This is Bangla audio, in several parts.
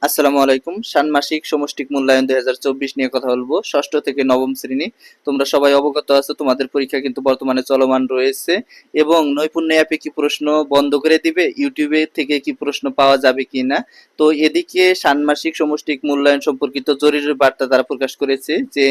আসসালামু আলাইকুম। ষান্মাসিক সমষ্টিক মূল্যায়ন ২০২৪ নিয়ে কথা বলবো। ষষ্ঠ থেকে নবম শ্রেণী। তোমরা সবাই অবগত আছো, তোমাদের পরীক্ষা কিন্তু বর্তমানে চলমান রয়েছে এবং নৈপুণ্য অ্যাপে কি প্রশ্ন বন্ধ করে দিবে, ইউটিউবে থেকে কি প্রশ্ন পাওয়া যাবে কিনা। তো এদিকে ষান্মাসিক সমষ্টিক মূল্যায়ন সম্পর্কিত জরুরি বার্তা তারা প্রকাশ করেছে যে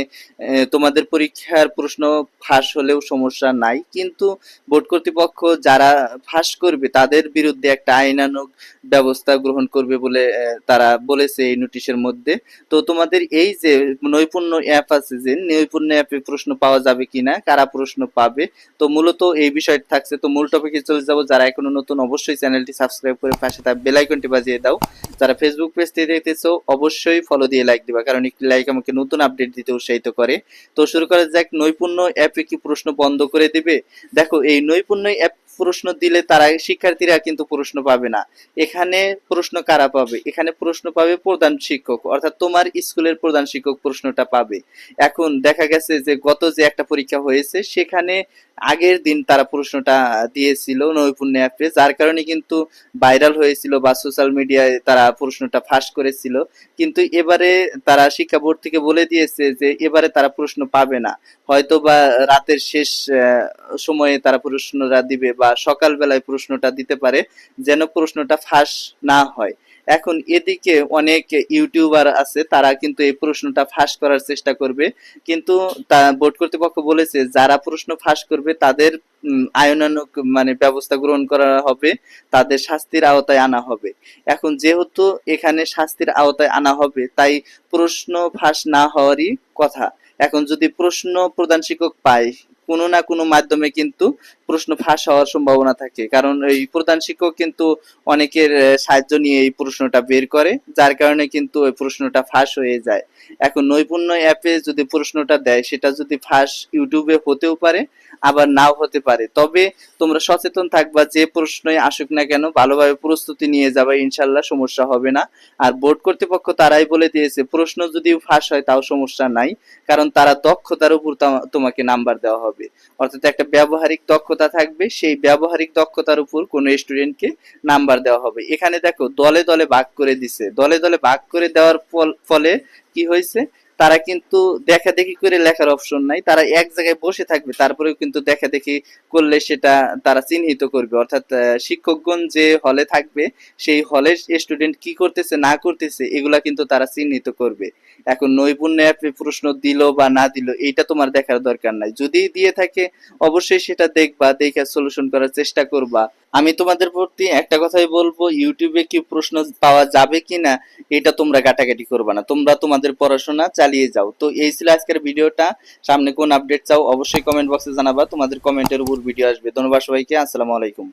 তোমাদের পরীক্ষার প্রশ্ন ফাঁস হলেও সমস্যা নাই, কিন্তু বোর্ড কর্তৃপক্ষ যারা ফাঁস করবে তাদের বিরুদ্ধে একটা আইনানুগ ব্যবস্থা গ্রহণ করবে বলে তারা বলেছে এই নোটিশের মধ্যে। তো তোমাদের এই যে নৈপুণ্য অ্যাপ আছে, যে নৈপুণ্য অ্যাপে প্রশ্ন পাওয়া যাবে কিনা, কারা প্রশ্ন পাবে, তো মূলত এই বিষয়টা থাকছে। তো মূল টপিকে চলে যাব। যারা এখনো নতুন অবশ্যই চ্যানেলটি সাবস্ক্রাইব করে পাশে থাকা বেল আইকনটি বাজিয়ে দাও। যারা ফেসবুক পেজ থেকে দেখতেছো অবশ্যই ফলো দিয়ে লাইক দিবা, কারণ একটি লাইক আমাকে নতুন আপডেট দিতে উৎসাহিত করে। তো শুরু করা যাক। নৈপুণ্য অ্যাপে কি প্রশ্ন বন্ধ করে দিবে? দেখো, এই নৈপুণ্য অ্যাপ প্রশ্ন দিলে তারা শিক্ষার্থীরা কিন্তু প্রশ্ন পাবে না। এখানে প্রশ্ন কারা পাবে? এখানে প্রশ্ন পাবে প্রধান শিক্ষক, অর্থাৎ তোমার স্কুলের প্রধান শিক্ষক প্রশ্নটা পাবে। এখন দেখা গেছে যে গত যে একটা পরীক্ষা হয়েছে সেখানে আগের দিন তারা প্রশ্নটা দিয়েছিল নৈপুণ্য অ্যাপে, যার কারণে কিন্তু ভাইরাল হয়েছিল বা সোশ্যাল মিডিয়ায় তারা প্রশ্নটা ফাঁস করেছিল। কিন্তু এবারে তারা শিক্ষা বোর্ড থেকে বলে দিয়েছে যে এবারে তারা প্রশ্ন পাবে না। হয়তো বা রাতের শেষ সময়ে তারা প্রশ্নটা দিবে বা সকালবেলায় প্রশ্নটা দিতে পারে, যেন প্রশ্নটা ফাঁস না হয়। এখন এদিকে অনেক ইউটিউবার আছে, তারা কিন্তু এই প্রশ্নটা ফাঁস করার চেষ্টা করবে, কিন্তু তা বোর্ড কর্তৃপক্ষ বলেছে যারা প্রশ্ন ফাঁস করবে তাদের আইনানুগ ব্যবস্থা গ্রহণ করা হবে, তাদের শাস্তির আওতায় আনা হবে। এখন যেহেতু এখানে শাস্তির আওতায় আনা হবে, তাই প্রশ্ন ফাঁস না হওয়ারই কথা। এখন যদি প্রশ্ন প্রধান শিক্ষক পায় কোনো না কোনো মাধ্যমে, কিন্তু প্রশ্ন ফাঁস হওয়ার সম্ভাবনা থাকে, কারণ এই প্রধান শিক্ষক কিন্তু অনেকের সাহায্য নিয়ে এই প্রশ্নটা বের করে, যার কারণে কিন্তু ওই প্রশ্নটা ফাঁস হয়ে যায়। এখন নৈপুণ্য অ্যাপে যদি প্রশ্নটা দেয় সেটা যদি ফাঁস ইউটিউবে হতেও পারে, আবার নাও হতে পারে। তবে তোমরা সচেতন থাকবা, যে প্রশ্নই আসুক না কেন ভালোভাবে প্রস্তুতি নিয়ে যাবে, ইনশাল্লাহ সমস্যা হবে না। আর বোর্ড কর্তৃপক্ষ তারাই বলে দিয়েছে প্রশ্ন যদি ফাঁস হয় তাও সমস্যা নাই, কারণ তারা দক্ষতার উপর তোমাকে নাম্বার দেওয়া হবে। অর্থাৎ একটা ব্যবহারিক দক্ষতা থাকবে, সেই ব্যবহারিক দক্ষতার উপর কোনো স্টুডেন্টকে নাম্বার দেওয়া হবে। এখানে দেখো দলে দলে ভাগ করে দিছে, দলে দলে ভাগ করে দেওয়ার ফলে কি হয়েছে, তারা কিন্তু দেখা দেখি করে লেখার অপশন নাই, তারা এক জায়গায় বসে থাকবে, তারপরেও কিন্তু দেখা দেখি করলে সেটা তারা চিহ্নিত করবে। অর্থাৎ শিক্ষকগণ যে হলে থাকবে সেই হলের স্টুডেন্ট কি করতেছে না করতেছে এগুলা কিন্তু তারা চিহ্নিত করবে। এখন নৈপুণ্য অ্যাপে প্রশ্ন দিল বা না দিল এইটা তোমার দেখার দরকার নাই, যদি দিয়ে থাকে অবশ্যই সেটা দেখবা, দেখে সলিউশন করার চেষ্টা করবা। আমি তোমাদের প্রতি একটা কথাই বলবো, ইউটিউবে কি প্রশ্ন পাওয়া যাবে কিনা এটা তোমরা ঘাটাঘাটি করবা না, তোমরা তোমাদের পড়াশোনা চালিয়ে যাও। তো এই ছিল আজকের ভিডিওটা। সামনে কোন আপডেট চাও অবশ্যই কমেন্ট বক্সে জানাবা, তোমাদের কমেন্টের উপর ভিডিও আসবে। ধন্যবাদ সবাইকে, আসসালামু আলাইকুম।